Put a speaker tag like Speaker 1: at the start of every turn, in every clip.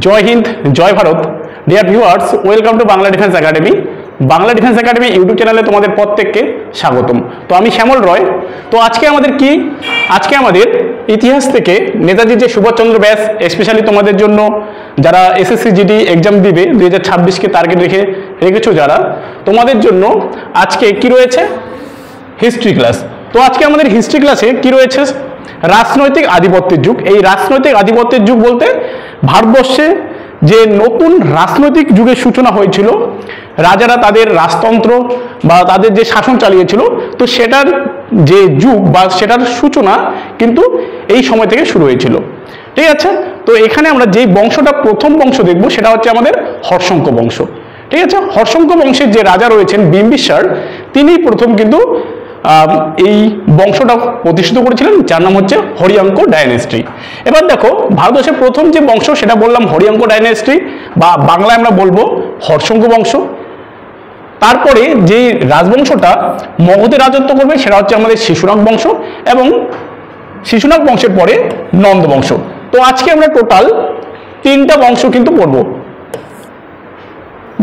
Speaker 1: জয় হিন্দ, জয় Bharat. Dear viewers, welcome to Bangla defence academy. Bangla defence academy YouTube চ্যানেলে তোমাদের প্রত্যেককে স্বাগতম। তো আমি শ্যামল রয়। তো আজকে আমাদের ইতিহাস থেকে নেতাজি যে সুভাষচন্দ্র ব্যাস, স্পেশালি তোমাদের জন্য যারা এসএসসি জিডি এক্সাম দিবে 2026কে টার্গেট রেখেছো যারা, তোমাদের জন্য আজকে কি রয়েছে? History class. তো আজকে আমাদের হিস্ট্রি ক্লাসে কি রয়েছে? রাজনৈতিক আধিপত্যের যুগ। এই রাজনৈতিক আধিপত্যের যুগ বলতে ভারতবর্ষে যে নতুন রাজনৈতিক যুগের সূচনা হয়েছিল, রাজারা তাদের রাজতন্ত্র বা তাদের যে শাসন চালিয়েছিল, তো সেটার যে যুগ বা সেটার সূচনা কিন্তু এই সময় থেকে শুরু হয়েছিল। ঠিক আছে? তো এখানে আমরা যেই বংশটা প্রথম বংশ দেখব সেটা হচ্ছে আমাদের হর্ষঙ্ক বংশ। ঠিক আছে? হর্ষঙ্ক বংশের যে রাজা রয়েছেন বিম্বিসার, তিনি প্রথম কিন্তু এই বংশটা প্রতিষ্ঠিত করেছিলেন, যার নাম হচ্ছে হরিয়াঙ্ক ডাইনেস্টি। এবার দেখো, ভারতবর্ষের প্রথম যে বংশ সেটা বললাম হরিয়াঙ্ক ডাইনেস্টি, বা বাংলায় আমরা বলবো হর্ষঙ্ক বংশ। তারপরে যে রাজবংশটা মগধে রাজত্ব করবে সেটা হচ্ছে আমাদের শিশুনাগ বংশ, এবং শিশুনাগ বংশের পরে নন্দ বংশ। তো আজকে আমরা টোটাল 3টা বংশ কিন্তু পড়বো।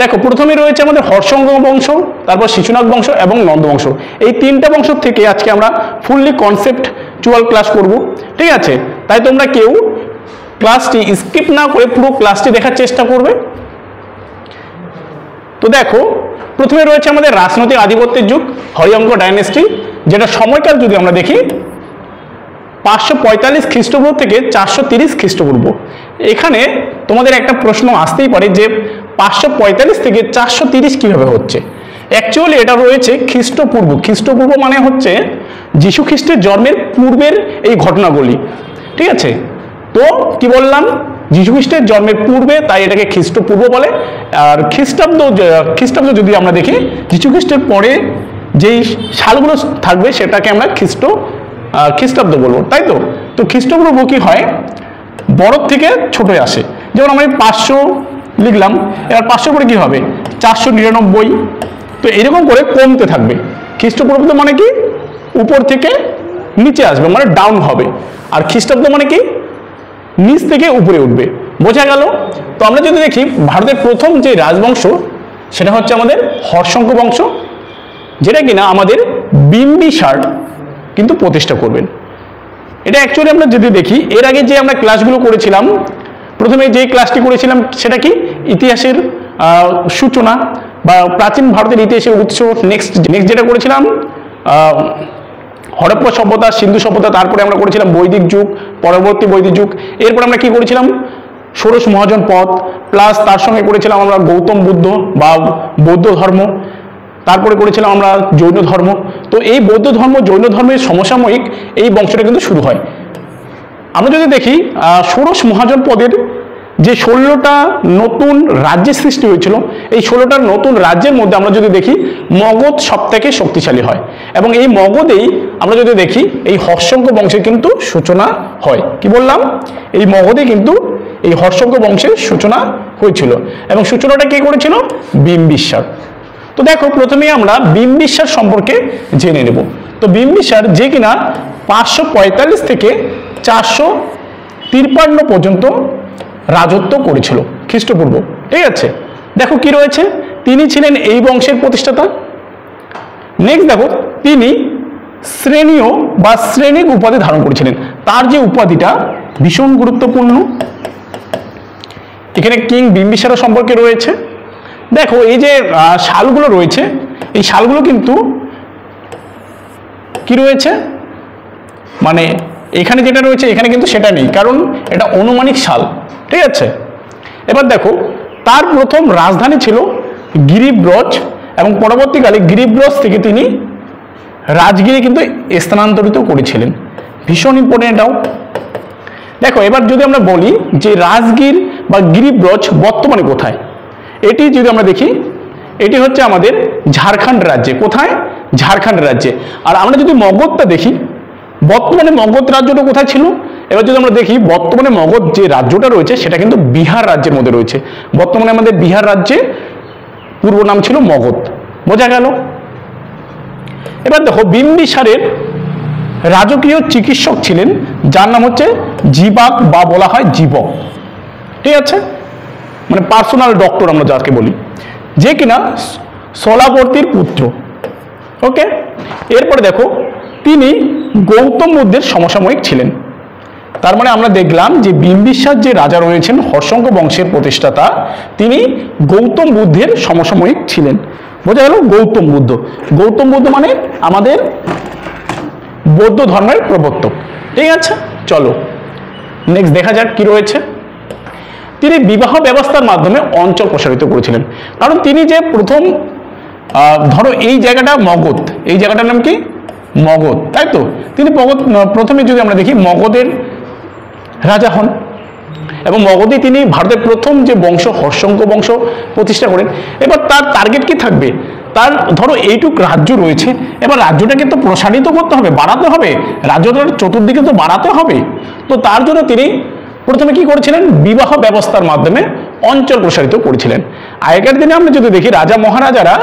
Speaker 1: দেখো, প্রথমে রয়েছে আমাদের হর্ষঙ্ক বংশ, তারপর শিশুনাগ বংশ এবং নন্দ বংশ। এই 3টা বংশ থেকে আজকে আমরা ফুললি কনসেপ্টচুয়াল ক্লাস করব। ঠিক আছে? তাই তোমরা কেউ ক্লাসটি স্কিপ না করে পুরো ক্লাসটি দেখার চেষ্টা করবে। তো দেখো, প্রথমে রয়েছে আমাদের রাজনৈতিক আধিপত্যের যুগ, হরিয়াঙ্ক ডাইনেস্টি, যেটা সময়কাল যদি আমরা দেখি 545 খ্রিস্টপূর্ব থেকে 430 খ্রিস্টপূর্ব। এখানে তোমাদের একটা প্রশ্ন আসতেই পারে যে 545 থেকে 430 কিভাবে হচ্ছে? অ্যাকচুয়ালি এটা রয়েছে খ্রিস্টপূর্ব। খ্রিস্টপূর্ব মানে হচ্ছে যীশু খ্রিস্টের জন্মের পূর্বের এই ঘটনাগুলি। ঠিক আছে? তো কি বললাম? যীশু খ্রিস্টের জন্মের পূর্বে, তাই এটাকে খ্রিস্টপূর্ব বলে। আর খ্রিস্টাব্দ যদি আমরা দেখি, যীশু খ্রিস্টের পরে যেই সালগুলো থাকবে সেটাকে আমরা খ্রিস্টাব্দ বলবো, তাই তো? তো খ্রিস্টপূর্ব কি হয়? বড় থেকে ছোটে আসে। যেমন আমি 500 লিখলাম, এবার 500 পরে কি হবে? 499। তো এরকম করে কমতে থাকবে। খ্রিস্টপূর্ব মানে কি? উপর থেকে নিচে আসবে, মানে ডাউন হবে। আর খ্রিস্টাব্দ মানে কি? নিচ থেকে উপরে উঠবে। বোঝা গেল? তো আমরা যদি দেখি, ভারতের প্রথম যে রাজবংশ সেটা হচ্ছে আমাদের হর্ষঙ্ক বংশ, যেটা কিনা আমাদের বিম্বিসার কিন্তু প্রতিষ্ঠা করবেন। এটা অ্যাকচুয়ালি আমরা যদি দেখি, এর আগে যে আমরা ক্লাসগুলো করেছিলাম, প্রথমে যে ক্লাসটি করেছিলাম সেটা কি? ইতিহাসের সূচনা বা প্রাচীন ভারতের ইতিহাসের উৎস। নেক্সট যেটা করেছিলাম হরপ্পা সভ্যতা, সিন্ধু সভ্যতা। তারপরে আমরা করেছিলাম বৈদিক যুগ, পরবর্তী বৈদিক যুগ। এরপর আমরা কি করেছিলাম? ষোড়শ মহাজন পথ, প্লাস তার সঙ্গে করেছিলাম আমরা গৌতম বুদ্ধ বা বৌদ্ধ ধর্ম। তারপরে করেছিলাম আমরা জৈন ধর্ম। তো এই বৌদ্ধ ধর্ম, জৈন ধর্মের সমসাময়িক এই বংশটা কিন্তু শুরু হয়। আমরা যদি দেখি, ষোড়শ মহাজন পদের যে 16টা নতুন রাজ্যের সৃষ্টি হয়েছিল, এই 16টা নতুন রাজ্যের মধ্যে আমরা যদি দেখি, মগধ সব থেকে শক্তিশালী হয়। এবং এই মগধেই আমরা যদি দেখি, এই হর্ষঙ্ক বংশের কিন্তু সূচনা হয়। কি বললাম? এই মগধে কিন্তু এই হর্ষঙ্ক বংশের সূচনা হয়েছিল। এবং সূচনাটা কে করেছিল? বিম্বিসার। তো দেখো, প্রথমেই আমরা বিম্বিসার সম্পর্কে জেনে নেব। তো বিম্বিসার যে কিনা 545 থেকে 453 পর্যন্ত রাজত্ব করেছিল খ্রিস্টপূর্ব। ঠিক আছে? দেখো কি রয়েছে, তিনি ছিলেন এই বংশের প্রতিষ্ঠাতা। নেক্সট দেখো, তিনি শ্রেণীয় বা শ্রেণিক উপাধি ধারণ করেছিলেন। তার যে উপাধিটা ভীষণ গুরুত্বপূর্ণ। এখানে কিং বিম্বিসার সম্পর্কে রয়েছে। দেখো, এই যে সালগুলো রয়েছে, এই সালগুলো কিন্তু কি রয়েছে, মানে এখানে যেটা রয়েছে এখানে কিন্তু সেটা নেই, কারণ এটা অনুমানিক সাল। ঠিক আছে? এবার দেখো, তার প্রথম রাজধানী ছিল গিরিব্রজ, এবং পরবর্তীকালে গিরিব্রজ থেকে তিনি রাজগিরি কিন্তু স্থানান্তরিত করেছিলেন। ভীষণ ইম্পর্টেন্ট এটাও। দেখো, এবার যদি আমরা বলি যে রাজগির বা গিরিব্রজ বর্তমানে কোথায়, এটি যদি আমরা দেখি, এটি হচ্ছে আমাদের ঝাড়খণ্ড রাজ্যে। কোথায়? ঝাড়খণ্ড রাজ্যে। আর আমরা যদি মগধটা দেখি, বর্তমানে মগধ রাজ্যটা কোথায় ছিল? এবার যদি আমরা দেখি, বর্তমানে মগধ যে রাজ্যটা রয়েছে সেটা কিন্তু বিহার রাজ্যের মধ্যে রয়েছে। বর্তমানে আমাদের বিহার রাজ্যে পূর্ব নাম ছিল মগধ। বোঝা গেল? এবার দেখো, বিম্বিসারের রাজকীয় চিকিৎসক ছিলেন, যার নাম হচ্ছে জীবাক বা বলা হয় জীবক। ঠিক আছে, মানে পার্সোনাল ডক্টর আমরা যাকে বলি, যে কিনা শলাবর্তীর পুত্র। ওকে, এরপরে দেখো তিনি গৌতম বুদ্ধের সমসাময়িক ছিলেন। তার মানে আমরা দেখলাম যে বিম্বিসার যে রাজা রয়েছেন হর্ষঙ্ক বংশের প্রতিষ্ঠাতা, তিনি গৌতম বুদ্ধের সমসাময়িক ছিলেন। বোঝা গেল? গৌতম বুদ্ধ, গৌতম বুদ্ধ মানে আমাদের বৌদ্ধ ধর্মের প্রবর্তক। ঠিক আছে, চলো নেক্সট দেখা যাক কি রয়েছে। তিনি বিবাহ ব্যবস্থার মাধ্যমে অঞ্চল প্রসারিত করেছিলেন। কারণ তিনি যে প্রথম, ধরো এই জায়গাটা মগধ, এই জায়গাটার নাম কি? মগধ, তাই তো? তিনি প্রথমে যদি আমরা দেখি মগধের রাজা হন এবং মগধে তিনি ভারতের প্রথম যে বংশ হর্ষঙ্ক বংশ প্রতিষ্ঠা করেন। এবার তার টার্গেট কি থাকবে? তার ধরো এইটুক রাজ্য রয়েছে, এবার রাজ্যটাকে তো প্রসারিত করতে হবে, বাড়াতে হবে, রাজ্যটার চতুর্দিকে তো বাড়াতে হবে। তো তার জন্য তিনি প্রথমে কি করেছিলেন? বিবাহ ব্যবস্থার মাধ্যমে অঞ্চল প্রসারিত করেছিলেন। আগেকার দিনে আমরা যদি দেখি রাজা মহারাজারা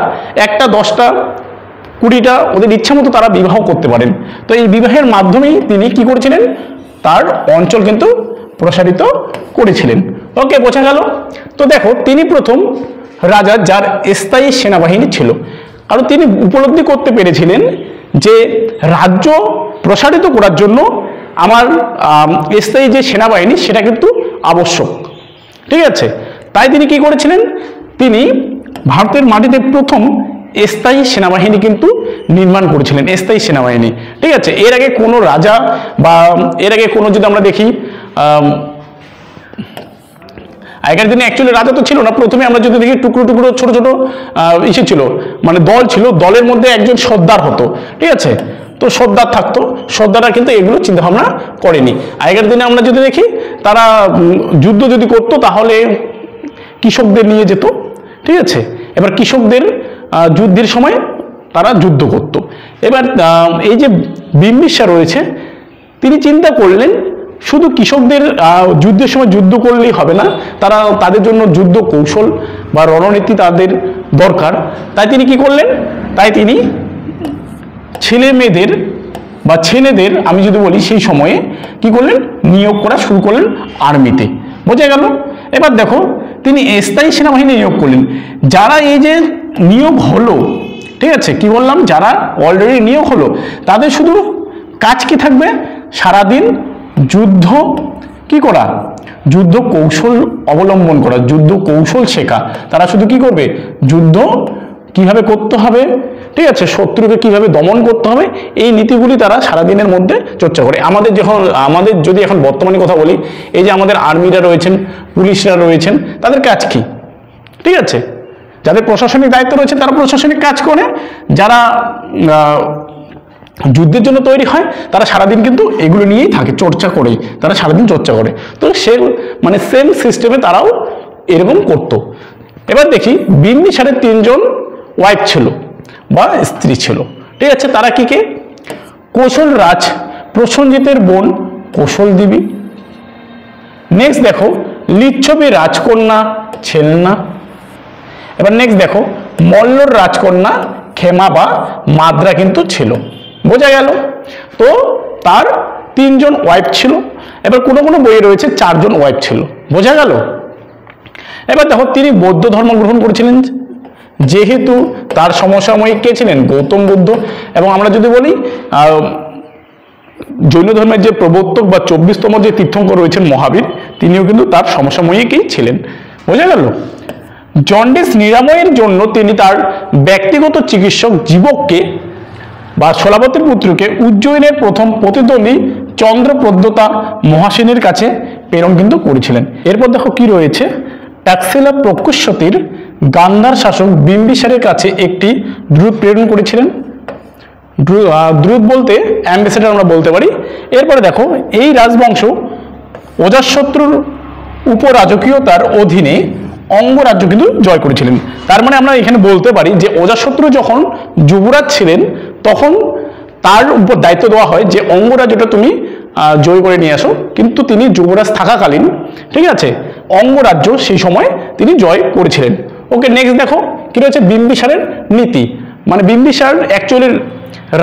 Speaker 1: 1টা 10টা 20টা ওদের ইচ্ছা মতো তারা বিবাহ করতে পারেন। তো এই বিবাহের মাধ্যমেই তিনি কি করেছিলেন? তার অঞ্চল কিন্তু প্রসারিত করেছিলেন। ওকে, বোঝা গেল? তো দেখো তিনি প্রথম রাজা যার স্থায়ী সেনাবাহিনী ছিল, কারণ তিনি উপলব্ধি করতে পেরেছিলেন যে রাজ্য প্রসারিত করার জন্য আমার স্থায়ী যে সেনাবাহিনী সেটা কিন্তু আবশ্যক। ঠিক আছে, তাই তিনি কি করেছিলেন? তিনি ভারতের মাটিতে প্রথম স্থায়ী সেনাবাহিনী কিন্তু নির্মাণ করেছিলেন, স্থায়ী সেনাবাহিনী। ঠিক আছে, এর আগে কোনো রাজা বা এর আগে কোনো যদি আমরা দেখি আগের দিনে অ্যাকচুয়ালি রাজা তো ছিল না, প্রথমে আমরা যদি দেখি টুকরো টুকরো ছোট ছোট ইসে ছিল, মানে দল ছিল, দলের মধ্যে একজন সর্দার হতো। ঠিক আছে, তো সর্দার থাকতো, সর্দাররা কিন্তু এগুলো চিন্তা ভাবনা করেনি। আগের দিনে আমরা যদি দেখি তারা যুদ্ধ যদি করতো তাহলে কৃষকদের নিয়ে যেত। ঠিক আছে, এবার কৃষকদের যুদ্ধের সময় তারা যুদ্ধ করত। এবার এই যে বিম্বিসার রয়েছে, তিনি চিন্তা করলেন শুধু কৃষকদের যুদ্ধের সময় যুদ্ধ করলেই হবে না, তাদের জন্য যুদ্ধ কৌশল বা রণনীতি তাদের দরকার। তাই তিনি কি করলেন? তাই তিনি ছেলেদের আমি যদি বলি সেই সময়ে কি করলেন? নিয়োগ করা শুরু করলেন আর্মিতে। বোঝা গেল? এবার দেখো তিনি স্থায়ী সেনাবাহিনী নিয়োগ করলেন। যারা এই যে নিয়োগ হলো, ঠিক আছে, কি বললাম, যারা অলরেডি নিয়োগ হলো তাদের শুধু কাজ কি থাকবে? সারাদিন যুদ্ধ কি করা? যুদ্ধ কৌশল অবলম্বন করা, যুদ্ধ কৌশল শেখা। তারা শুধু কি করবে? যুদ্ধ কিভাবে করতে হবে, ঠিক আছে, শত্রুকে কিভাবে দমন করতে হবে, এই নীতিগুলি তারা সারাদিনের মধ্যে চর্চা করে। আমাদের যদি এখন বর্তমানে কথা বলি, এই যে আমাদের আর্মিরা রয়েছেন, পুলিশরা রয়েছেন, তাদের কাজ কি? ঠিক আছে, যাদের প্রশাসনিক দায়িত্ব রয়েছে তারা প্রশাসনিক কাজ করে, যারা যুদ্ধের জন্য তৈরি হয় তারা সারাদিন কিন্তু এগুলো নিয়েই থাকে, চর্চা করেই তারা সারাদিন চর্চা করে। তো সে মানে সেম সিস্টেমে তারাও এরকম করতো। এবার দেখি বিম্বিসারের 3জন ওয়াইফ ছিল বা স্ত্রী ছিল। ঠিক আছে, তারা কি কে? কৌশল রাজ প্রসেনজিতের বোন কৌশল দেবী। নেক্সট দেখো লিচ্ছবি রাজকন্যা ছেলনা। এবার নেক্সট দেখো মল্লর রাজকন্যা ক্ষেমা বা মাদ্রা কিন্তু ছিল। বোঝা গেল? তো তার 3জন ওয়াইফ ছিল। এবার কোনো কোনো বইয়ে রয়েছে 4জন ওয়াইফ ছিল। বোঝা গেল? এবার দেখো তিনি বৌদ্ধ ধর্ম গ্রহণ করেছিলেন, যেহেতু তার সমসাময়িক কে ছিলেন? গৌতম বুদ্ধ। এবং আমরা যদি বলি জৈন ধর্মের যে প্রবর্তক বা 24তম যে তীর্থঙ্কর রয়েছেন মহাবীর, তিনিও কিন্তু তার সমসাময়িকই ছিলেন। বোঝা গেল? জন্ডিস নিরাময়ের জন্য তিনি তার ব্যক্তিগত চিকিৎসক জীবককে বা শলাবতীর পুত্রকে উজ্জয়িনের প্রথম প্রতিদ্বন্দ্বী চন্দ্রপ্রদ্যোতা মহাসেনের কাছে প্রেরণ কিন্তু করেছিলেন। এরপর দেখো কি রয়েছে, ট্যাক্সিলা প্রকুশ্যতির গান্ধার শাসক বিম্বিসারের কাছে একটি দ্রুত প্রেরণ করেছিলেন। দ্রুত বলতে অ্যাম্বাসেডর আমরা বলতে পারি। এরপরে দেখো এই রাজবংশ অজাতশত্রুর উপরাজকীয়তার অধীনে অঙ্গরাজ্য কিন্তু জয় করেছিলেন। তার মানে আমরা এখানে বলতে পারি যে অজাতশত্রু যখন যুবরাজ ছিলেন তখন তার উপর দায়িত্ব দেওয়া হয় যে অঙ্গরাজ্যটা তুমি জয় করে নিয়ে আসো, কিন্তু তিনি যুবরাজ থাকাকালীন, ঠিক আছে, অঙ্গরাজ্য সেই সময় তিনি জয় করেছিলেন। ওকে, নেক্সট দেখো কি রয়েছে, বিম্বিসারের নীতি। মানে বিম্বিসার অ্যাকচুয়ালি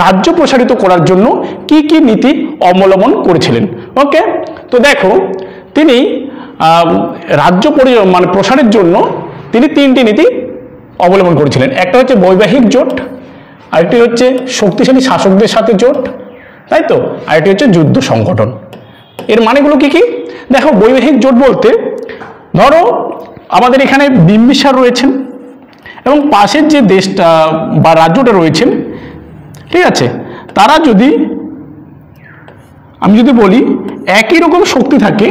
Speaker 1: রাজ্য প্রসারিত করার জন্য কি কি নীতি অবলম্বন করেছিলেন। ওকে, তো দেখো তিনি রাজ্য মানে প্রসারের জন্য তিনি তিনটি নীতি অবলম্বন করেছিলেন। একটা হচ্ছে বৈবাহিক জোট, আরেকটি হচ্ছে শক্তিশালী শাসকদের সাথে জোট, তাই তো, আরেকটি হচ্ছে যুদ্ধ সংগঠন। এর মানেগুলো কি কি? দেখো, বৈবাহিক জোট বলতে ধরো আমাদের এখানে বিম্বিসার রয়েছেন এবং পাশের যে দেশটা বা রাজ্যটা রয়েছেন, ঠিক আছে, তারা যদি, আমি যদি বলি একই রকম শক্তি থাকে,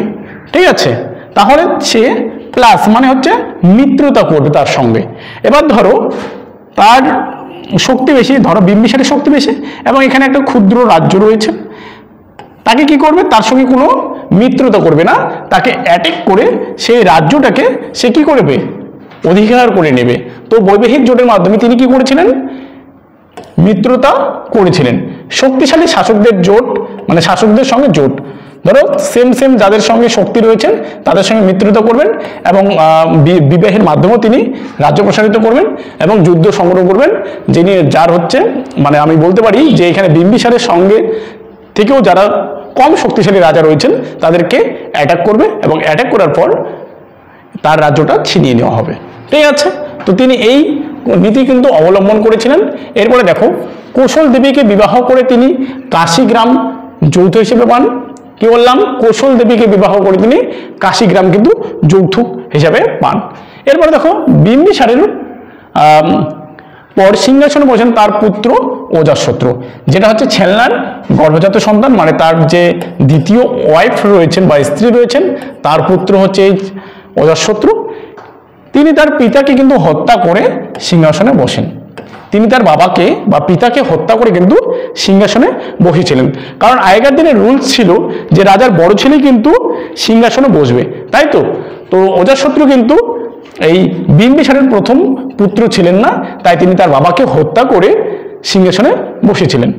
Speaker 1: ঠিক আছে, তাহলে সে প্লাস মানে হচ্ছে মিত্রতা করবে তার সঙ্গে। এবার ধরো তার শক্তি বেশি, ধরো বিম্বিসারের শক্তি বেশি এবং এখানে একটা ক্ষুদ্র রাজ্য রয়েছে, তাকে কি করবে? তার সঙ্গে কোনো মিত্রতা করবে না, তাকে অ্যাটাক করে সেই রাজ্যটাকে সে কি করবে? অধিকার করে নেবে। তো বৈবাহিক জোটের মাধ্যমে তিনি কি করেছিলেন? মিত্রতা করেছিলেন। শক্তিশালী শাসকদের জোট মানে শাসকদের সঙ্গে জোট, ধরো সেম যাদের সঙ্গে শক্তি রয়েছেন তাদের সঙ্গে মিত্রতা করবেন এবং বিবাহের মাধ্যমেও তিনি রাজ্য প্রসারিত করবেন এবং যুদ্ধ সংগ্রহ করবেন, যিনি যার হচ্ছে মানে আমি বলতে পারি যে এখানে বিম্বিসারের সঙ্গে থেকেও যারা কম শক্তিশালী রাজা রয়েছেন তাদেরকে অ্যাটাক করবে এবং অ্যাটাক করার পর তার রাজ্যটা ছিনিয়ে নেওয়া হবে। ঠিক আছে, তো তিনি এই নীতি কিন্তু অবলম্বন করেছিলেন। এরপরে দেখো, কৌশল দেবীকে বিবাহ করে তিনি কাশীগ্রাম যৌথ হিসেবে পান। কি বললাম? কৌশল দেবীকে বিবাহ করে তিনি কাশীগ্রাম কিন্তু যৌথ হিসাবে পান। এরপরে দেখো, বিম্বিসারের পর সিংহাসনে বসেন তার পুত্র অজাতশত্রু, যেটা হচ্ছে ছেলনার গর্ভজাত সন্তান, মানে তার যে দ্বিতীয় ওয়াইফ রয়েছেন বা স্ত্রী রয়েছেন তার পুত্র হচ্ছে এই অজাতশত্রু। তিনি তার পিতাকে কিন্তু হত্যা করে সিংহাসনে বসেন। তিনি তার বাবাকে বা পিতাকে হত্যা করে কিন্তু সিংহাসনে বসেছিলেন, কারণ আগেকার দিনের রুলস ছিল যে রাজার বড় ছেলে কিন্তু সিংহাসনে বসবে, তাই তো। তো অজাতশত্রু কিন্তু এই বিম্বিসারের প্রথম পুত্র ছিলেন না, তাই তিনি তার বাবাকে হত্যা করে সিংহাসনে বসেছিলেন।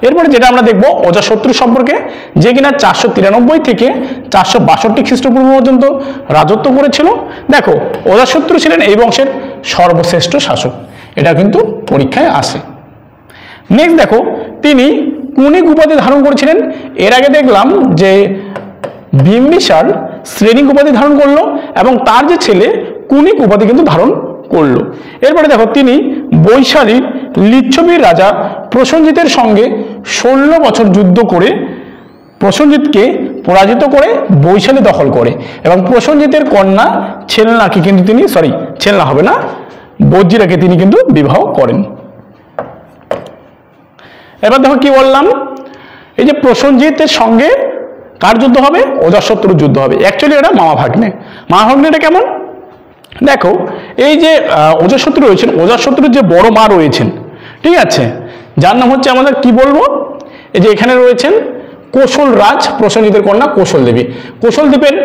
Speaker 1: এরপরে যেটা আমরা দেখব অজাতশত্রু সম্পর্কে, যে কিনা 493 থেকে 462 খ্রিস্টপূর্ব পর্যন্ত রাজত্ব করেছিল। দেখো, অজাতশত্রু ছিলেন এই বংশের সর্বশ্রেষ্ঠ শাসক, এটা কিন্তু পরীক্ষায় আসে। নেক্সট দেখো, তিনি কুনিক উপাধি ধারণ করেছিলেন। এর আগে দেখলাম যে বিম্বিসার শ্রেণিক উপাধি ধারণ করলো এবং তার যে ছেলে কুনিক উপাধি কিন্তু ধারণ করলো। এরপরে দেখো, তিনি বৈশালীর লিচ্ছবীর রাজা প্রসেনজিতের সঙ্গে 16 বছর যুদ্ধ করে প্রসেনজিৎকে পরাজিত করে বৈশালী দখল করে এবং প্রসেনজিতের কন্যা ছেলনাকে কিন্তু তিনি ছেলনা হবে না, বজ্জিরাকে তিনি কিন্তু বিবাহ করেন। এবার দেখো কি বললাম, এই যে প্রসেনজিতের সঙ্গে কার যুদ্ধ হবে? অজাতশত্রুর যুদ্ধ হবে। অ্যাকচুয়ালি এটা মামা ভাগ্নে। মামা ভাগ্নেটা কেমন? দেখো, এই যে অজাতশত্রু রয়েছেন, অজাতশত্রুর যে বড় মা রয়েছেন, ঠিক আছে, যার নাম হচ্ছে আমাদের কি বলবো, এই যে এখানে রয়েছেন কৌশল রাজ প্রসেনজিতের কন্যা কৌশল দেবী। কৌশল দ্বীপের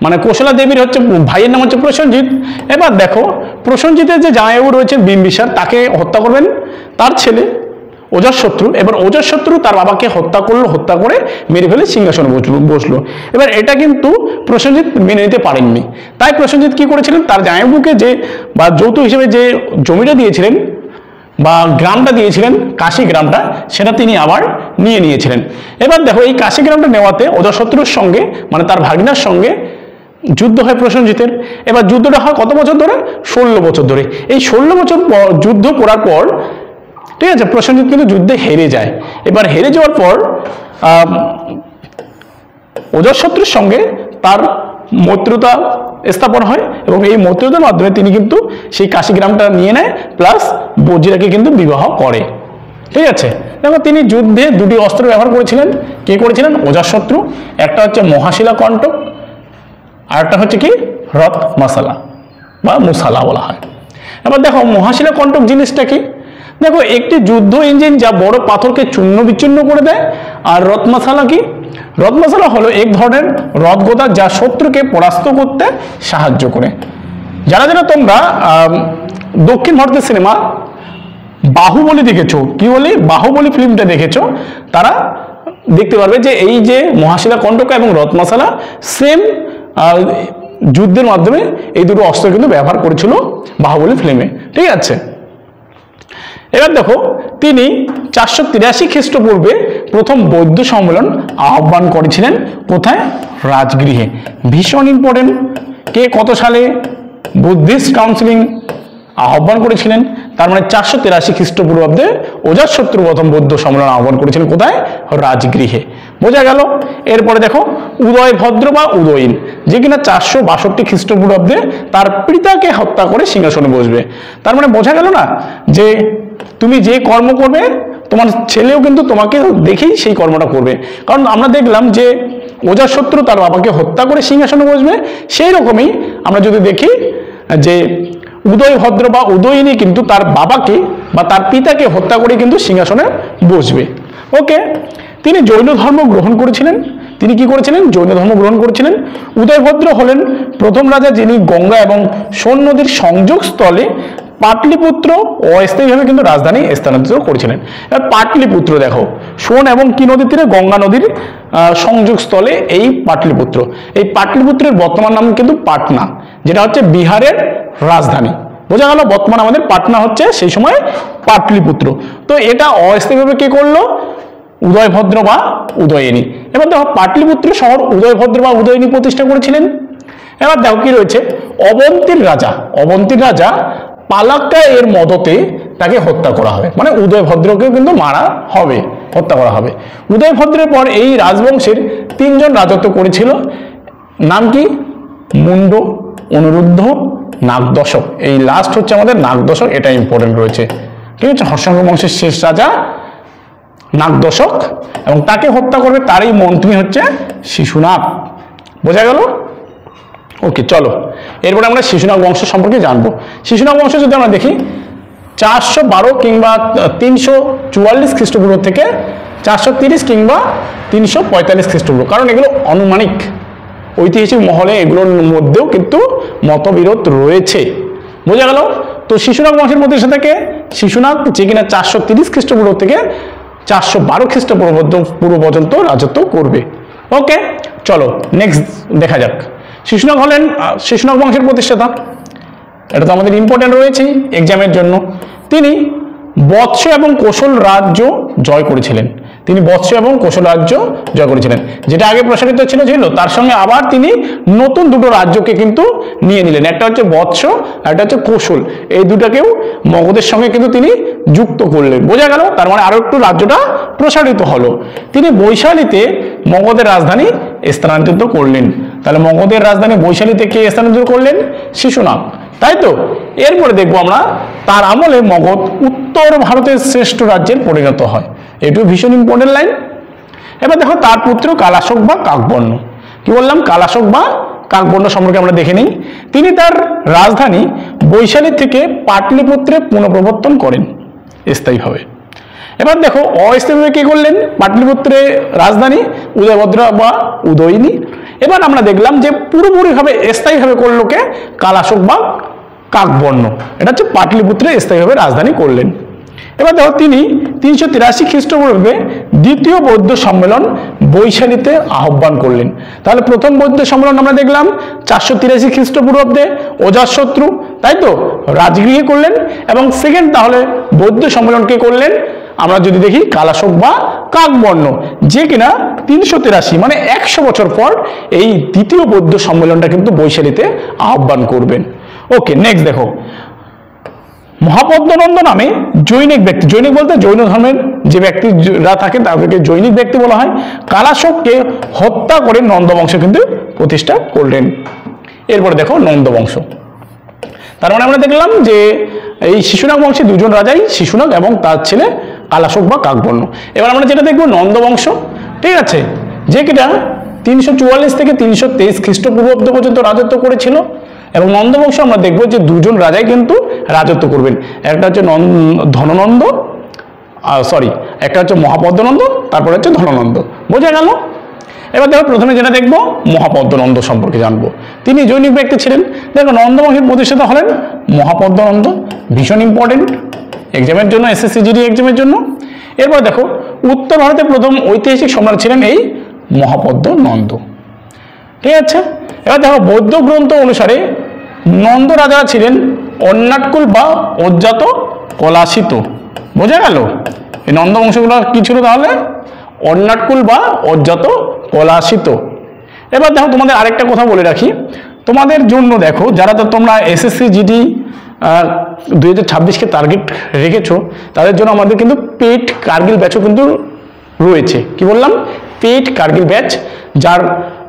Speaker 1: মানে কৌশলা দেবীর হচ্ছে ভাইয়ের নাম হচ্ছে প্রসেনজিৎ। এবার দেখো, প্রসেনজিতের যে জামাইবাবু রয়েছেন বিম্বিসার, তাকে হত্যা করবেন তার ছেলে অজাতশত্রু। এবার অজাতশত্রু তার বাবাকে হত্যা করলো, হত্যা করে মেরে ফেলে সিংহাসনে বসলো। এবার এটা কিন্তু প্রসেনজিৎ মেনে নিতে পারেননি, তাই প্রসেনজিৎ কি করেছিলেন, তার জামাইবাবুকে যে বা যৌথ হিসেবে যে জমিটা দিয়েছিলেন বা গ্রামটা দিয়েছিলেন, কাশী গ্রামটা, সেটা তিনি আবার নিয়ে নিয়েছিলেন। এবার দেখো, এই কাশী গ্রামটা নেওয়াতে অজাতশত্রুর সঙ্গে মানে তার ভাগিনার সঙ্গে যুদ্ধ হয় প্রসেনজিতের। এবার যুদ্ধটা হয় কত বছর ধরে? 16 বছর ধরে। এই 16 বছর যুদ্ধ করার পর, ঠিক আছে, প্রসেনজিৎ কিন্তু যুদ্ধে হেরে যায়। এবার হেরে যাওয়ার পর অজাতশত্রুর সঙ্গে তার মৈত্রতা স্থাপন হয় এবং এই মৈত্রতার মাধ্যমে তিনি কিন্তু সেই কাশী গ্রামটা নিয়ে নেয়, প্লাস বজ্জিরাকে কিন্তু বিবাহ করে। ঠিক আছে, দেখো, তিনি যুদ্ধে দুটি অস্ত্র ব্যবহার করেছিলেন। কে করেছিলেন? অজাতশত্রু। একটা হচ্ছে মহাশিলা কণ্টক, আর একটা হচ্ছে কি রথ মশালা বা মুসালা বলা হয়। এবার দেখো, মহাশিলা কণ্টক জিনিসটা কি? দেখো, একটি যুদ্ধ ইঞ্জিন যা বড় পাথরকে চূর্ণ বিচ্ছিন্ন করে দেয়। আর রথ মশালা কি? রথ মশালা হলো এক ধরনের রথগোদা যা শত্রুকে পরাস্ত করতে সাহায্য করে। যারা যারা তোমরা দক্ষিণ ভারতের সিনেমা বাহুবলী দেখেছো, কি বলি বাহুবলী ফিল্মটা দেখেছো, তারা দেখতে পারবে যে এই যে মহাশিলা কণ্টক এবং রথ মশালা সেম যুদ্ধের মাধ্যমে এই দুটো অস্ত্র কিন্তু ব্যবহার করেছিল বাহুবলী ফিল্মে। ঠিক আছে, এবার দেখো তিনি 483 খ্রিস্টপূর্বে প্রথম বৌদ্ধ সম্মেলন আহ্বান করেছিলেন কোথায়? রাজগৃহে। ভীষণ ইম্পর্টেন্ট। কে কত সালে বুদ্ধিস্ট কাউন্সিলিং আহ্বান করেছিলেন? তার মানে 483 খ্রিস্টপূর্বাব্দে অজাতশত্রু প্রথম বৌদ্ধ সম্মেলন আহ্বান করেছিলেন কোথায়? রাজগৃহে। বোঝা গেল। এরপরে দেখো উদয়ভদ্র বা উদয়ীন, যে কিনা 462 খ্রিস্টপূর্বাব্দে তার পিতাকে হত্যা করে সিংহাসনে বসবে। তার মানে বোঝা গেল না যে তুমি যে কর্ম করবে তোমার ছেলেও কিন্তু তোমাকে দেখেই সেই কর্মটা করবে। কারণ আমরা দেখলাম যে অজাতশত্রু তার বাবাকে হত্যা করে সিংহাসনে বসবে, সেই রকমই আমরা যদি দেখি যে উদয়ভদ্র বা উদয়িনী কিন্তু তার বাবাকে বা তার পিতাকে হত্যা করে কিন্তু সিংহাসনে বসবে। ওকে, তিনি জৈন ধর্ম গ্রহণ করেছিলেন। তিনি কি করেছিলেন? জৈন ধর্ম গ্রহণ করেছিলেন। উদয়ভদ্র হলেন প্রথম রাজা যিনি গঙ্গা এবং সোন নদীর সংযোগস্থলে পাটলিপুত্র অস্থায়ীভাবে কিন্তু রাজধানী স্থানান্তরিত করেছিলেন। এবার পাটলিপুত্র দেখো, সোন এবং কি নদীর তীরে? গঙ্গা নদীর সংযোগস্থলে এই পাটলিপুত্র। এই পাটলিপুত্রের বর্তমান নাম কিন্তু পাটনা, যেটা হচ্ছে বিহারের রাজধানী। বোঝা গেল। বর্তমান আমাদের পাটনা হচ্ছে সেই সময় পাটলিপুত্র। তো এটা অস্থায়ীভাবে কে করলো? উদয়ভদ্র বা উদয়িনী। এবার দেখো পাটলিপুত্র শহর উদয়ভদ্র বা উদয়িনী প্রতিষ্ঠা করেছিলেন। এবার দেখো কি রয়েছে, অবন্তীর রাজা, অবন্তীর রাজা পালাক্কা এর মদতে তাকে হত্যা করা হবে, মানে উদয়ভদ্রকেও কিন্তু মারা হবে, হত্যা করা হবে। উদয়ভদ্রের পর এই রাজবংশের 3 জন রাজত্ব করেছিল। নাম কি? মুন্ড, অনিরুদ্ধ, নাগদশক। এই লাস্ট হচ্ছে আমাদের নাগদশক, এটা ইম্পর্টেন্ট রয়েছে। ঠিক আছে, হর্ষাঙ্গ বংশের শেষ রাজা নাগদশক, এবং তাকে হত্যা করবে তারই মন্ত্রী হচ্ছে শিশুনাগ। বোঝা গেল? ওকে, চলো এরপরে আমরা শিশুনাগ বংশ সম্পর্কে জানবো। শিশুনাগ বংশ যদি আমরা দেখি 412 কিংবা 344 খ্রিস্টপূর্ব থেকে 430 কিংবা 345 খ্রিস্টপূর্ব, কারণ এগুলো আনুমানিক, ঐতিহাসিক মহলে এগুলোর মধ্যেও কিন্তু মতবিরোধ রয়েছে। বোঝা গেল? তো শিশুনাগ বংশের মধ্যে থেকে শিশুনাগ, যে কিনা 430 খ্রিস্টপূর্ব থেকে 412 খ্রিস্টপূর্ব পর্যন্ত রাজত্ব করবে। ওকে, চলো নেক্সট দেখা যাক। শিশুনাগ হলেন শিশুনাগ বংশের প্রতিষ্ঠাতা, এটা তো আমাদের ইম্পর্টেন্ট রয়েছে এক্সামের জন্য। তিনি বৎস এবং কোশল রাজ্য জয় করেছিলেন। তিনি বৎস এবং কোশল রাজ্য জয় করেছিলেন, যেটা আগে প্রসারিত ছিল, তার সঙ্গে আবার তিনি নতুন দুটো রাজ্যকে কিন্তু নিয়ে নিলেন। একটা হচ্ছে বৎস আর একটা হচ্ছে কোশল। এই দুটাকেও মগধের সঙ্গে কিন্তু তিনি যুক্ত করলেন। বোঝা গেল? তার মানে আরো একটু রাজ্যটা প্রসারিত হলো। তিনি বৈশালীতে মগধের রাজধানী স্থানান্তরিত করলেন। তাহলে মগধের রাজধানী বৈশালীতে কে স্থানান্তরিত করলেন? শিশুনাগ, তাই তো। এরপরে দেখবো আমরা তার আমলে মগধ উত্তর ভারতের শ্রেষ্ঠ রাজ্যের পরিণত হয়। এটু ভীষণ ইম্পর্টেন্ট লাইন। এবার দেখো তার পুত্র কালাশোক বা কাকবর্ণ। কি বললাম? কালাশোক বা কাকবর্ণ সম্পর্কে আমরা দেখে নিই। তিনি তার রাজধানী বৈশালী থেকে পাটলিপুত্রে পুনঃপ্রবর্তন করেন স্থায়ীভাবে। এবার দেখো অস্থায়ীভাবে কি করলেন? পাটলিপুত্রে রাজধানী উদয়ভদ্র বা উদয়িনী। এবার আমরা দেখলাম যে পুরোপুরিভাবে স্থায়ীভাবে করলো কে? কালাশোক বা কাকবর্ণ। এটা হচ্ছে পাটলিপুত্রে স্থায়ীভাবে রাজধানী করলেন। এবার দেখো তিনি 383 খ্রিস্টপূর্বে দ্বিতীয় বৌদ্ধ সম্মেলন বৈশালীতে আহ্বান করলেন। তাহলে প্রথম বৌদ্ধ সম্মেলন আমরা দেখলাম 483 খ্রিস্টপূর্বাব্দে অজাতশত্রু, তাই তো, রাজগৃহে করলেন। এবং সেকেন্ড তাহলে বৌদ্ধ সম্মেলন কে করলেন? আমরা যদি দেখি কালাশোক বা কাকবর্ণ, যে কিনা 383 মানে 100 বছর পর এই দ্বিতীয় বৌদ্ধ সম্মেলনটা কিন্তু বৈশালীতে আহ্বান করবেন। ওকে, নেক্সট দেখো মহাপদ্মনন্দ নামে জৈনিক ব্যক্তি, জৈনিক বলতে জৈন ধর্মের যে ব্যক্তিরা থাকে তাদেরকে জৈনিক ব্যক্তি বলা হয়, কালাশোককে হত্যা করে নন্দবংশ কিন্তু প্রতিষ্ঠা করলেন। এরপরে দেখো নন্দবংশ। তার মানে আমরা দেখলাম যে এই শিশুনাগ বংশে 2 জন রাজাই, শিশুনাগ এবং তার ছেলে কালাশোক বা কাকবর্ণ। এবার আমরা যেটা দেখবো নন্দবংশ, ঠিক আছে, যে কিনা 344 থেকে 323 খ্রিস্টপূর্বাব্দ পর্যন্ত রাজত্ব করেছিল। এবং নন্দবংশ আমরা দেখবো যে 2 জন রাজাই কিন্তু রাজত্ব করবেন। একটা হচ্ছে ধননন্দ, একটা হচ্ছে মহাপদ্মনন্দ, তারপরে হচ্ছে ধননন্দ। বোঝা গেল? এবার দেখো প্রথমে যেটা দেখবো মহাপদ্মনন্দ সম্পর্কে জানবো। তিনি জৈনিক ব্যক্তি ছিলেন। দেখো নন্দবংশের প্রতিষ্ঠাতা হলেন মহাপদ্মনন্দ, ভীষণ ইম্পর্টেন্ট এক্সামের জন্য, এসএসসি জিডি এক্সামের জন্য। এরপর দেখো উত্তর ভারতের প্রথম ঐতিহাসিক সম্রাট ছিলেন এই মহাপদ্মনন্দ, ঠিক আছে। এবার দেখো বৌদ্ধ গ্রন্থ অনুসারে নন্দ রাজা ছিলেন অন্নাটকুল বা অজ্জাত কলাশিত, বোঝা গেল? এই নন্দ বংশগুলো কি ছিল তাহলে? অন্নাটকুল বা অজ্জাত পলাশিত। এবার দেখো তোমাদের আরেকটা কথা বলে রাখি, তোমাদের জন্য দেখো যারা তো তোমরা এসএসসি জিডি 2026কে টার্গেট রেখেছো, তাদের জন্য আমাদের কিন্তু পেড কার্গিল ব্যাচও কিন্তু রয়েছে। কি বললাম? পেড কার্গিল ব্যাচ, যার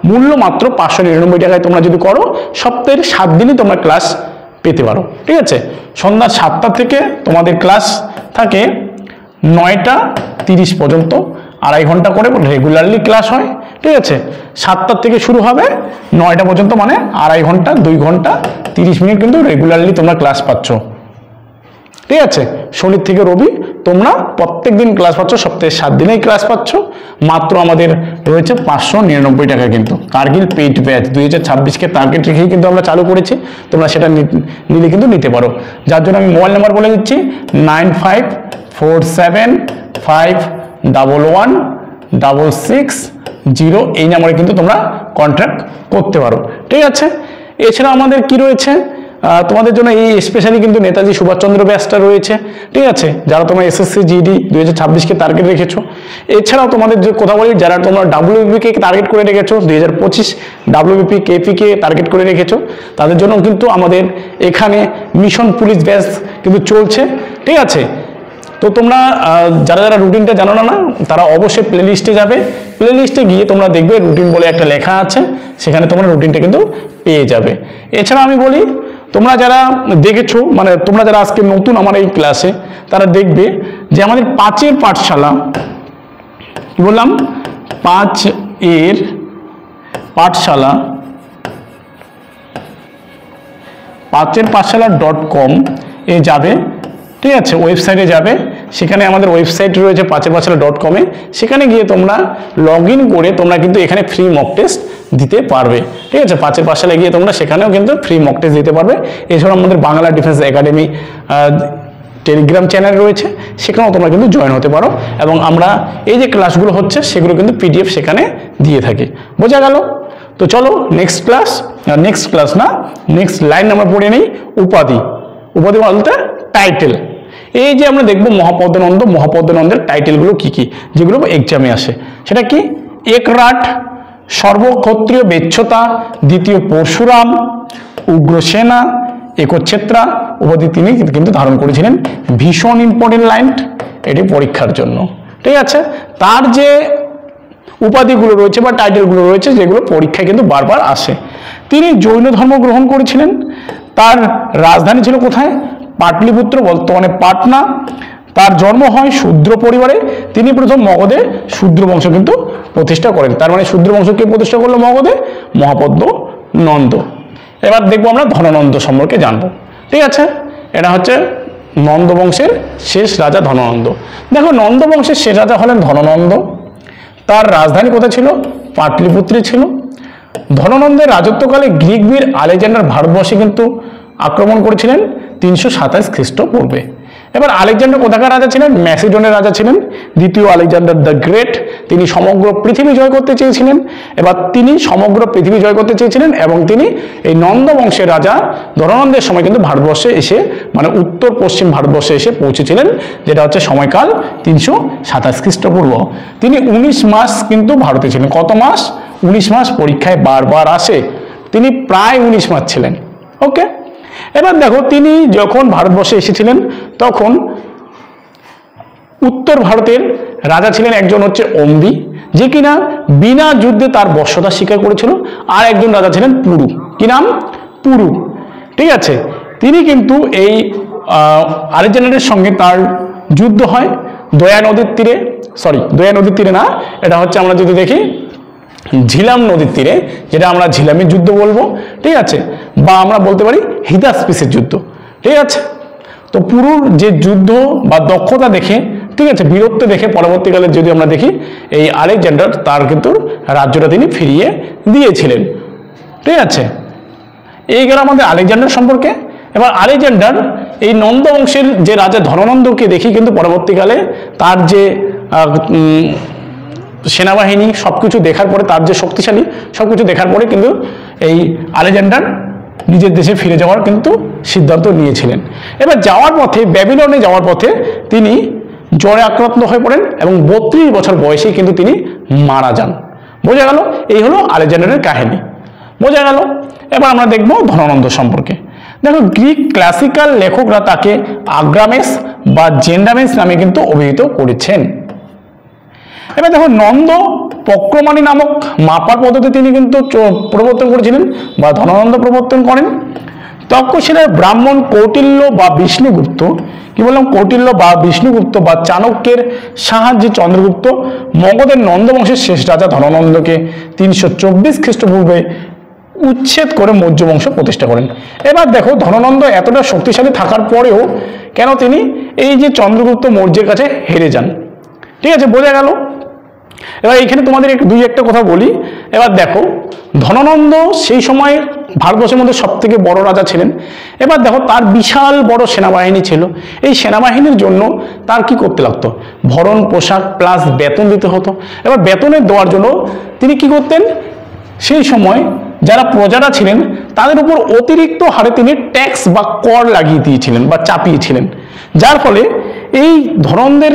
Speaker 1: মূল্য মাত্র 599 টাকায় তোমরা যদি করো সপ্তাহের 7 দিনই তোমরা ক্লাস পেতে পারো। ঠিক আছে, সন্ধ্যা 7টা থেকে তোমাদের ক্লাস থাকে 9টা 30 পর্যন্ত, 2.5 ঘন্টা করে রেগুলারলি ক্লাস হয়। ঠিক আছে, 7টার থেকে শুরু হবে 9টা পর্যন্ত, মানে 2.5 ঘন্টা 2 ঘন্টা 30 মিনিট কিন্তু রেগুলারলি তোমরা ক্লাস পাচ্ছ। ঠিক আছে, শনি থেকে রবি তোমরা প্রত্যেক দিন ক্লাস পাচ্ছ, সপ্তাহে 7 দিনেই ক্লাস পাচ্ছ। মাত্র আমাদের রয়েছে 599 টাকা কিন্তু কার্গিল পেইড ব্যাচ। 2026কে টার্গেট রেখেই কিন্তু আমরা চালু করেছি, তোমরা সেটা নিলে কিন্তু নিতে পারো। যার জন্য আমি মোবাইল নাম্বার বলে দিচ্ছি 9547511660, এই নাম্বারে কিন্তু তোমরা কন্ট্যাক্ট করতে পারো। ঠিক আছে, এছাড়া আমাদের কি রয়েছে তোমাদের জন্য, এই স্পেশালি কিন্তু নেতাজি সুভাষচন্দ্র ব্যাচটা রয়েছে। ঠিক আছে, যারা তোমরা এসএসসি জিডি 2026কে টার্গেট রেখেছো। এছাড়াও তোমাদের যে কথা বলি, যারা তোমরা ডাব্লিউবিপিকে টার্গেট করে রেখেছো, 2025 ডাব্লিউবিপি কেপিকে টার্গেট করে রেখেছো, তাদের জন্য কিন্তু আমাদের এখানে মিশন পুলিশ ব্যাচ কিন্তু চলছে। ঠিক আছে, তো তোমরা যারা যারা রুটিনটা জানো না তারা অবশ্যই প্লে লিস্টে যাবে, প্লে লিস্টে গিয়ে তোমরা দেখবে রুটিন বলে একটা লেখা আছে, সেখানে তোমরা রুটিনটা কিন্তু পেয়ে যাবে। এছাড়া আমি বলি, তোমরা যারা দেখেছো, মানে তোমরা যারা আজকে নতুন আমার এই ক্লাসে, তারা দেখবে যে আমাদের 5-এর পাঠশালা, কি বললাম, 5-এর পাঠশালা, 5-এর পাঠশালা.com এ যাবে। ঠিক আছে, ওয়েবসাইটে যাবে, সেখানে আমাদের ওয়েবসাইট রয়েছে 5-এর পাঠশালা.com-এ, সেখানে গিয়ে তোমরা লগ ইন করে তোমরা কিন্তু এখানে ফ্রি মক টেস্ট দিতে পারবে। ঠিক আছে, 5-এর পাঠশালায় গিয়ে তোমরা সেখানেও কিন্তু ফ্রি মক টেস্ট দিতে পারবে। এছাড়াও আমাদের Bangla defence academy Telegram channel রয়েছে, সেখানেও তোমরা কিন্তু জয়েন হতে পারো, এবং আমরা এই যে ক্লাসগুলো হচ্ছে সেগুলো কিন্তু পিডিএফ সেখানে দিয়ে থাকি। বোঝা গেল? তো চলো নেক্সট ক্লাস না, নেক্সট লাইন আমরা পড়ে নিই। উপাধি বলতে টাইটেল। এই যে আমরা দেখবো মহাপদ্মনন্দের টাইটেলগুলো কি কি, যেগুলো এক্সামে আসে। সেটা কি? একরাট, সর্বক্ষত্রিয় বেচ্ছতা, দ্বিতীয় পরশুরাম, উগ্রসেনা, একচ্ছেত্রা উপাধি তিনি কিন্তু ধারণ করেছিলেন। ভীষণ ইম্পর্টেন্ট লাইন এটি পরীক্ষার জন্য। ঠিক আছে, তার যে উপাধিগুলো রয়েছে বা টাইটেলগুলো রয়েছে, যেগুলো পরীক্ষায় কিন্তু বারবার আসে। তিনি জৈন ধর্ম গ্রহণ করেছিলেন। তার রাজধানী ছিল কোথায়? পাটলিপুত্র, বর্তমানে পাটনা। তার জন্ম হয় শূদ্র পরিবারে। তিনি প্রথম মগধে শূদ্র বংশ কিন্তু প্রতিষ্ঠা করেন। তার মানে শূদ্র বংশকে প্রতিষ্ঠা করলো মগধে? মহাপদ্ম নন্দ। এবার দেখবো আমরা ধননন্দ সম্পর্কে জানবো। ঠিক আছে, এটা হচ্ছে নন্দ বংশের শেষ রাজা ধননন্দ। দেখো, নন্দ বংশের শেষ রাজা হলেন ধননন্দ। তার রাজধানী কোথায় ছিল? পাটলিপুত্রে ছিল। ধননন্দের রাজত্বকালে গ্রিক বীর আলেকজান্ডার ভারতবর্ষে কিন্তু আক্রমণ করেছিলেন 327 খ্রিস্টপূর্বে। এবার আলেকজান্ডার কোথাকার রাজা ছিলেন? ম্যাসিডনের রাজা ছিলেন। দ্বিতীয় আলেকজান্ডার দ্য গ্রেট, তিনি সমগ্র পৃথিবী জয় করতে চেয়েছিলেন। এবার তিনি সমগ্র পৃথিবী জয় করতে চেয়েছিলেন, এবং তিনি এই নন্দ বংশের রাজা ধননন্দের সময় কিন্তু ভারতবর্ষে এসে, মানে উত্তর পশ্চিম ভারতবর্ষে এসে পৌঁছেছিলেন, যেটা হচ্ছে সময়কাল 327 খ্রিস্টপূর্ব। তিনি 19 মাস কিন্তু ভারতে ছিলেন। কত মাস? 19 মাস। পরীক্ষায় বারবার আসে, তিনি প্রায় 19 মাস ছিলেন। ওকে, এবার দেখো, তিনি যখন ভারতবর্ষে এসেছিলেন তখন উত্তর ভারতের রাজা ছিলেন একজন হচ্ছে অম্বি, যে কিনা বিনা যুদ্ধে তার বর্ষতা স্বীকার করেছিল। আর একজন রাজা ছিলেন পুরু। কি নাম? পুরু। ঠিক আছে, তিনি কিন্তু এই আলেকজান্ডারের সঙ্গে তার যুদ্ধ হয় দয়া নদীর তীরে না, এটা হচ্ছে আমরা যদি দেখি ঝিলাম নদীর তীরে, যেটা আমরা ঝিলামের যুদ্ধ বলবো। ঠিক আছে, বা আমরা বলতে পারি হিদাসপিসের যুদ্ধ। ঠিক আছে, তো পুরুর যে যুদ্ধ বা দক্ষতা দেখে, ঠিক আছে, বীরত্ব দেখে পরবর্তীকালে যদি আমরা দেখি, এই আলেকজান্ডার তার কিন্তু রাজ্যটা তিনি ফিরিয়ে দিয়েছিলেন। ঠিক আছে, এই গেল আমাদের আলেকজান্ডার সম্পর্কে। এবার আলেকজান্ডার এই নন্দ বংশের যে রাজা ধননন্দকে দেখি কিন্তু পরবর্তীকালে তার যে সেনাবাহিনী সবকিছু দেখার পরে, তার যে শক্তিশালী সবকিছু দেখার পরে কিন্তু এই আলেকজান্ডার নিজের দেশে ফিরে যাওয়ার কিন্তু সিদ্ধান্ত নিয়েছিলেন। এবার যাওয়ার পথে, ব্যাবিলনে যাওয়ার পথে তিনি জ্বরে আক্রান্ত হয়ে পড়েন এবং 32 বছর বয়সেই কিন্তু তিনি মারা যান। বোঝা গেল? এই হলো আলেকজান্ডারের কাহিনী। বোঝা গেল? এবার আমরা দেখব ধনানন্দ সম্পর্কে। দেখো, গ্রিক ক্লাসিক্যাল লেখকরা তাকে আগ্রামেস বা জেন্ডামেস নামে কিন্তু অভিহিত করেছেন। এবার দেখো, নন্দ পক্রমাণী নামক মাপার পদ্ধতি তিনি কিন্তু প্রবর্তন করেছিলেন বা ধনানন্দ প্রবর্তন করেন। তক্ষশিলার ব্রাহ্মণ কৌটিল্য বা বিষ্ণুগুপ্ত, কি বললাম, কৌটিল্য বা বিষ্ণুগুপ্ত বা চাণক্যের সাহায্যে চন্দ্রগুপ্ত মগধের নন্দবংশের শেষ রাজা ধনানন্দকে 324 খ্রিস্টপূর্বে উচ্ছেদ করে মৌর্য বংশ প্রতিষ্ঠা করেন। এবার দেখো, ধনানন্দ এতটা শক্তিশালী থাকার পরেও কেন তিনি এই যে চন্দ্রগুপ্ত মৌর্যের কাছে হেরে যান। ঠিক আছে, বোঝা গেল? এবার এইখানে তোমাদের দুই একটা কথা বলি। এবার দেখো, ধনানন্দ সেই সময় ভারতবর্ষের মধ্যে সব থেকে বড় রাজা ছিলেন। এবার দেখো, তার বিশাল বড় সেনাবাহিনী ছিল। এই সেনাবাহিনীর জন্য তার কি করতে লাগতো? ভরণ পোশাক প্লাস বেতন দিতে হতো। এবার বেতনের দেওয়ার জন্য তিনি কি করতেন? সেই সময় যারা প্রজারা ছিলেন তাদের উপর অতিরিক্ত হারে তিনি ট্যাক্স বা কর লাগিয়ে দিয়েছিলেন বা চাপিয়েছিলেন, যার ফলে এই ধরনদের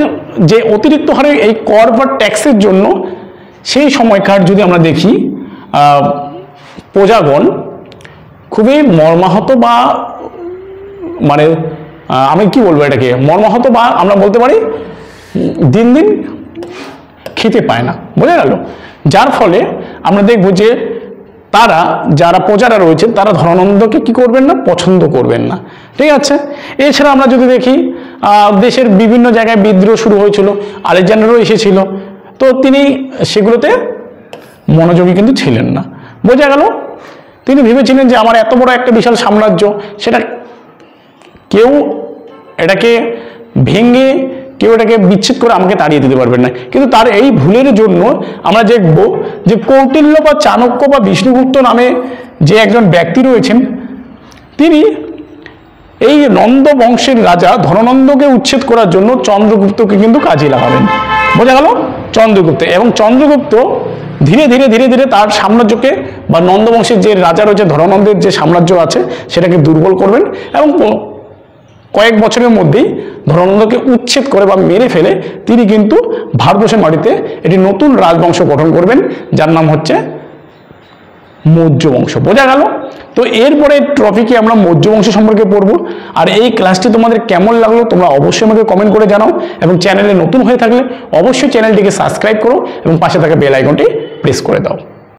Speaker 1: যে অতিরিক্ত হারে এই কর বা ট্যাক্সের জন্য সেই সময়কার যদি আমরা দেখি প্রজাগণ খুবই মর্মাহত বা মানে আমি কি বলবো এটাকে, মর্মাহত বা আমরা বলতে পারি দিন দিন খেতে পায় না। বোঝা গেল? যার ফলে আমরা দেখব যে তারা, যারা প্রজারা রয়েছেন, তারা ধনানন্দকে কি করবেন না? পছন্দ করবেন না। ঠিক আছে? এছাড়া আমরা যদি দেখি দেশের বিভিন্ন জায়গায় বিদ্রোহ শুরু হয়েছিল, আলেকজান্ডারও এসেছিল, তো তিনি সেগুলোতে মনোযোগী কিন্তু ছিলেন না। বোঝা গেল? তিনি ভেবেছিলেন যে আমার এত বড় একটা বিশাল সাম্রাজ্য, সেটা কেউ এটাকে ভেঙে, কেউ এটাকে বিচ্ছেদ করে আমাকে তাড়িয়ে দিতে পারবেন না। কিন্তু তার এই ভুলের জন্য আমরা দেখব যে কৌটিল্য বা চাণক্য বা বিষ্ণুগুপ্ত নামে যে একজন ব্যক্তি রয়েছেন, তিনি এই নন্দ বংশের রাজা ধনানন্দকে উচ্ছেদ করার জন্য চন্দ্রগুপ্তকে কিন্তু কাজে লাগাবেন। বোঝা গেল? চন্দ্রগুপ্ত, এবং চন্দ্রগুপ্ত ধীরে ধীরে ধীরে ধীরে তার সাম্রাজ্যকে বা নন্দ বংশের যে রাজা রয়েছে, ধনানন্দের যে সাম্রাজ্য আছে সেটাকে দুর্বল করবেন এবং কয়েক বছরের মধ্যেই ধনানন্দকে উচ্ছেদ করে বা মেরে ফেলে তিনি কিন্তু ভারতবর্ষের মাটিতে একটি নতুন রাজবংশ গঠন করবেন, যার নাম হচ্ছে মৌর্য বংশ। বোঝা গেল? তো এরপরে টপিকে আমরা মৌর্য বংশ সম্পর্কে পড়ব। আর এই ক্লাসটি তোমাদের কেমন লাগলো তোমরা অবশ্যই আমাকে কমেন্ট করে জানাও, এবং চ্যানেলে নতুন হয়ে থাকলে অবশ্যই চ্যানেলটিকে সাবস্ক্রাইব করো এবং পাশে থাকা বেল আইকনটি প্রেস করে দাও।